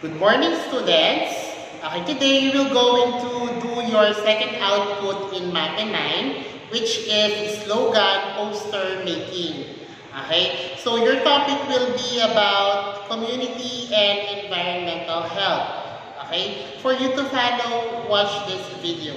Good morning, students. Okay, today we will going to do your second output in Math 9, which is slogan poster making. Okay, so your topic will be about community and environmental health. Okay, for you to follow, watch this video.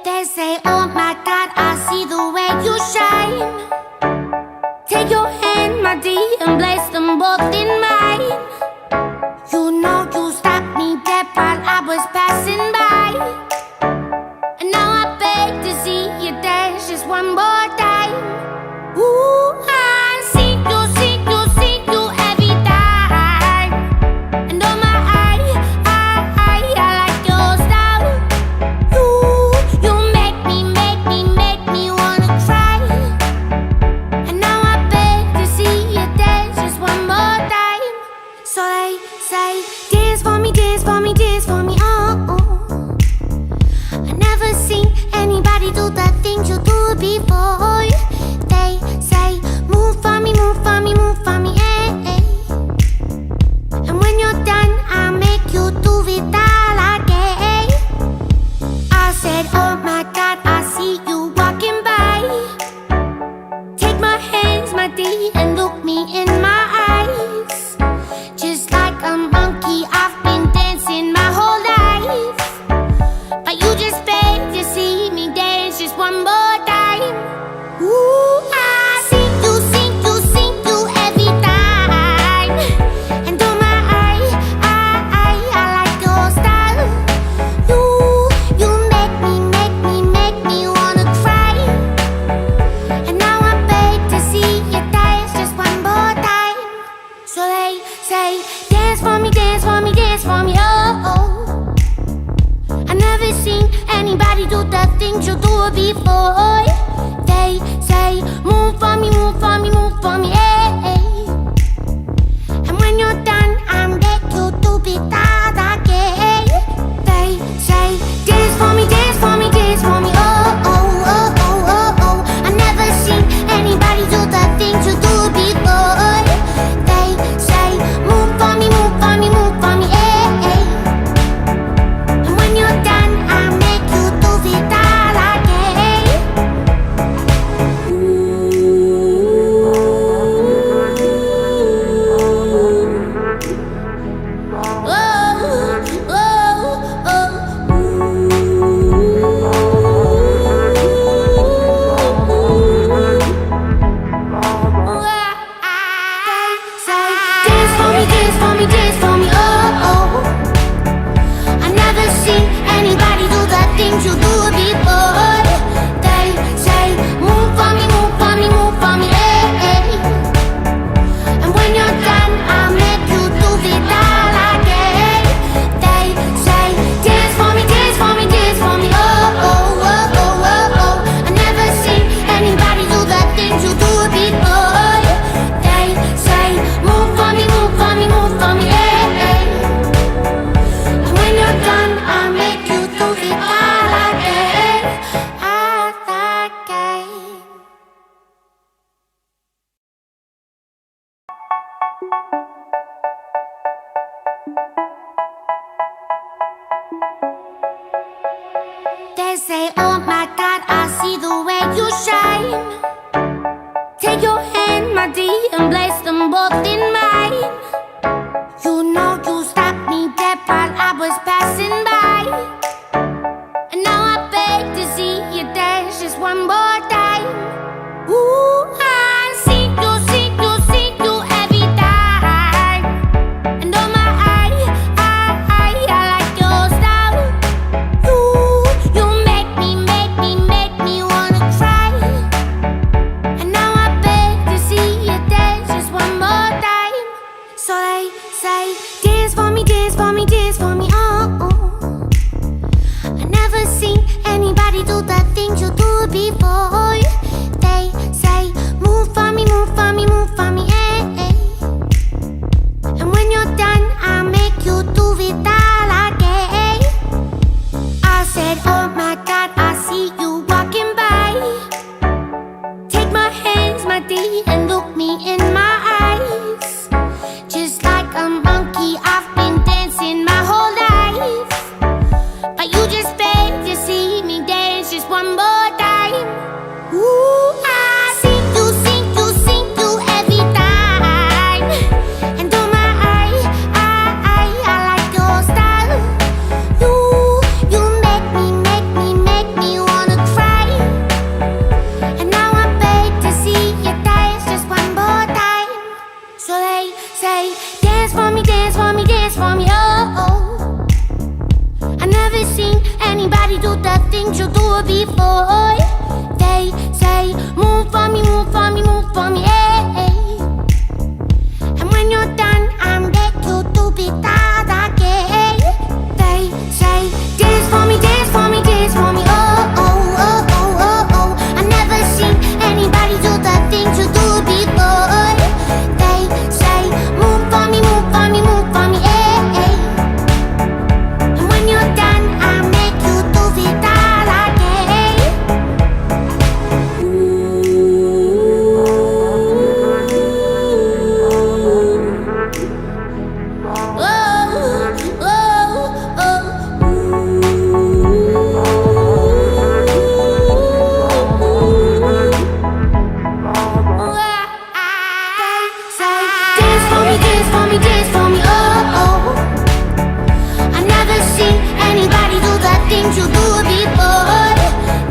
They say, oh my God, I see the way you shine. Take your hand, my dear, and place them both in mine. You know you stopped me dead while I was passing by. And now I beg to see you dance just one more time. Ooh, I see you every time. And oh my, I like your style. You make me wanna cry. And now I beg to see you dance just one more time. So they say, dance for me, dance for me, dance for me, oh, oh. I never seen anybody do the things you do before. They say, move for me, move for me, move for me, eh, eh. And when you're done, I'll make you do it all again. I said, oh my God, I see you walking by. Take my hands, my dear, and look me in my eyes. Just like a monkey, I've been dancing my whole life. But you just beg to see me dance just one more time. Ooh, I see you every time. And oh my, I like your style. You make me wanna cry. And now I beg to see you dance just one more time. So they say, dance for me, dance for me, dance for me, oh, oh. I never seen anybody do the things you do before. They say, move for me, move for me, move for me, eh, eh. And when you're done, I'll make you do it all again. They say, dance for me, dance for me, dance for me, oh, oh, oh, oh, oh, oh. I never seen anybody do the things you do before. They say, move for me, move for me, move for me, eh, eh. And when you're done, I'll make you do it all again. You do it before. They say, move for me, move for me, eh, eh. And when you're done, I'll make you do it all again. They say, dance for me, dance for me, dance for me, oh, oh, oh, oh, oh, oh. I never seen anybody do the things you do before. They say, move for me, move for me, move for me, eh, eh. And when you're done, I'll make you do it all again, all again. They say, oh my God, I see the way you shine. Take your hand, my dear, and place them both in mine. You know you stopped me dead while I was passing by. And now I beg to see you dance just one more time. Ooh, I see you every time. And oh my, I like your style. You make me wanna cry. And now I beg to see you dance just one more time. my D and look me in my eyes. Just like a monkey, I've been dancing my whole life. But you just beg to see me dance just one more time. Ooh, I see you, see you, see you every time. And oh my, I like your style. You make me wanna cry. And now I beg to see you dance just one more time. So they say, dance for me, dance for me, dance for me, oh, oh. I never seen anybody do the things you do before. They say, move for me, move for me, move for me, hey. And when you're done, I beg you to be that again. They say, dance for me, dance for me, dance for me, oh, oh, oh, oh, oh, oh. I never seen anybody do the things you do before. They say, move for me, move for me, move for me, hey. And when you're done, I make you do it all again. Dance for me, dance for me, dance for me, oh, oh. I never seen anybody do the things you do before.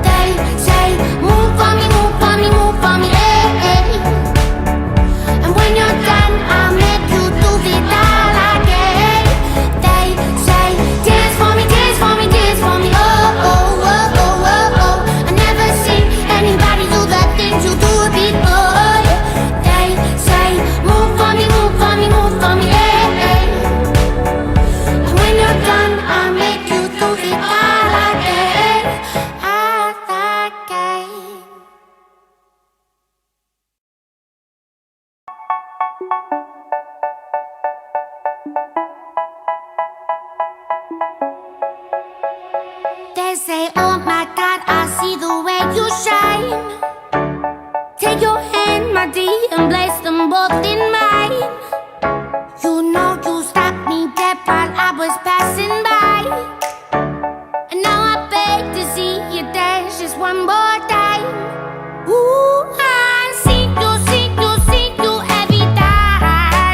They say, move for me, move for me, move for me, hey. And when you're done, I'll make you do it all again. They say, dance for me, dance for me, dance for me, oh, oh, oh, oh, oh, oh. I never seen anybody do the things you do before. They say, move for me, move for me, move for me, hey. And when you're done, I'll make you do it all again, all again. They say, oh my God, I see the way you shine. Take your hand, my D, and place them both in mine. You know you stopped me dead while I was passing by. And now I beg to see you dance just one more time. Ooh, I see you, see you, see you every time.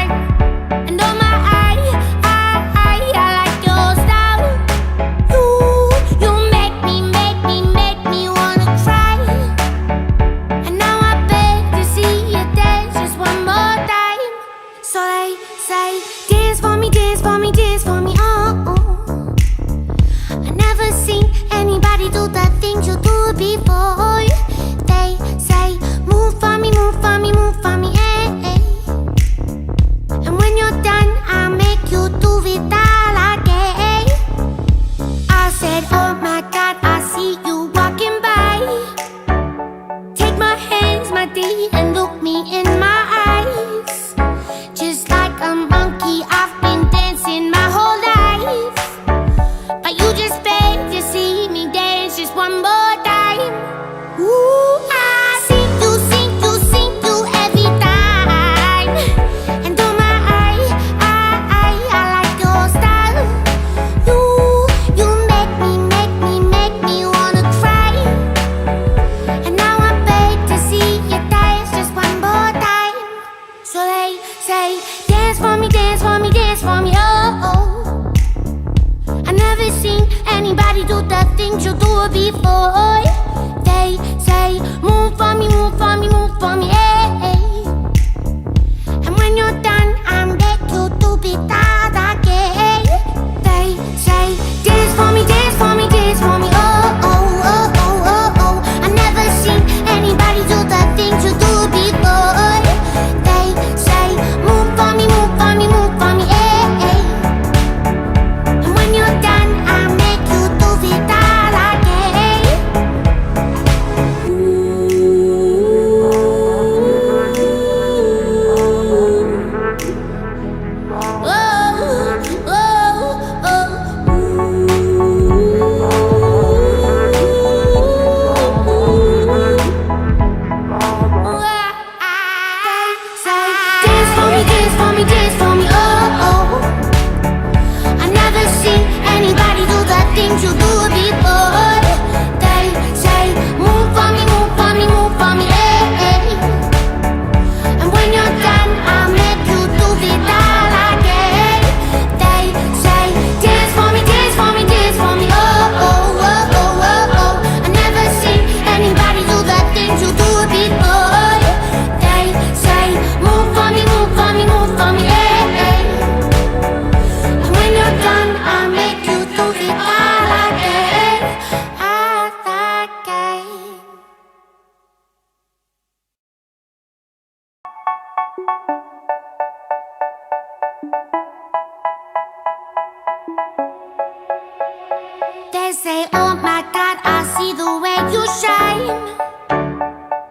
They say, oh my God, I see the way you shine.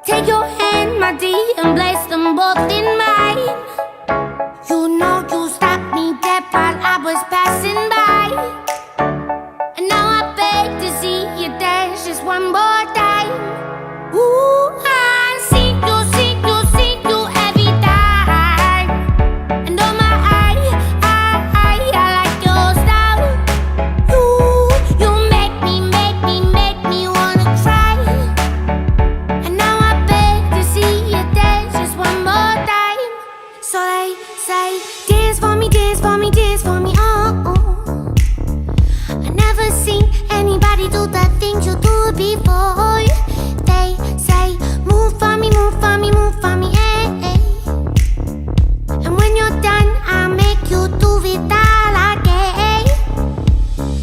Take your hand, my dear, and place them both in mine. You know you stopped me dead while I was passing by. And now I beg to see you dance just one more time. Ooh, I see you every time. And oh my, I like your style. You make me wanna cry. And now I beg to see you dance just one more time. So they say, dance for me, oh, oh. I never seen anybody do the things you do before. They say, move for me, eh, eh. And when you're done, I'll make you do it all again.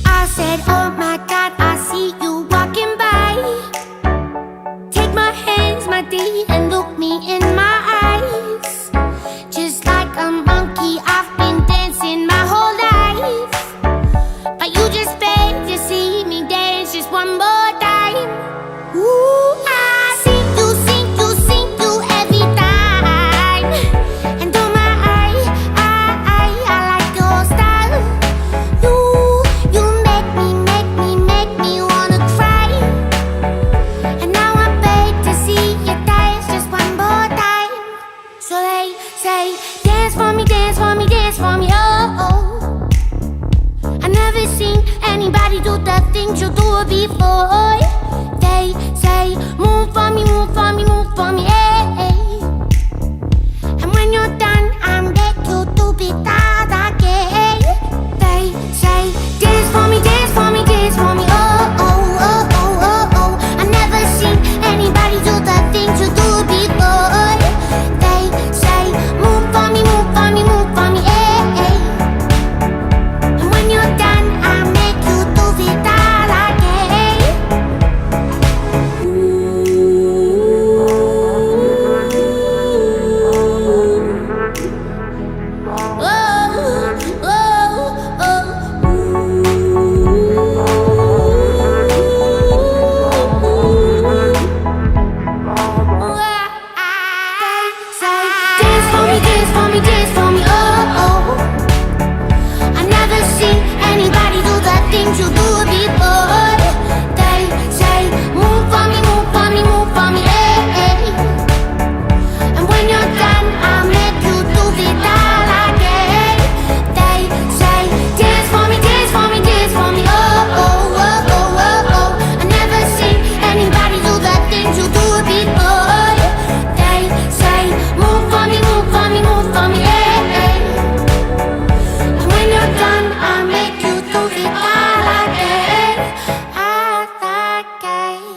I said, oh my God, I see you walking by. Take my hands, my dear, and look me in my eyes. Just like a monkey, I've been dancing my whole life. But you just beg to see me dance just one more time. Ooh, I see you every time. And oh my, I like your style. You make me wanna cry. And now I beg to see you dance just one more time. So they say, dance for me, oh, oh. I never seen anybody do the things you do before. They say, move for me, eh, eh. And when you're done, I'll make you do it all again. They say, dance for me, oh, oh, oh, oh, oh, oh. I never seen anybody do the things you do before. They say, move for me, eh, eh. And when you're done, I'll make you do it all again. Dance for me, oh, oh. I never seen anybody do the things you do before. They say, move for me, eh, eh. And when you're done, I'll make you do it all again. They say, dance for me, oh, oh, oh, oh, oh, oh. I never seen anybody do the things you do before. They say, move for me, eh, eh. And when you're done, I'll make you do it all again, all again.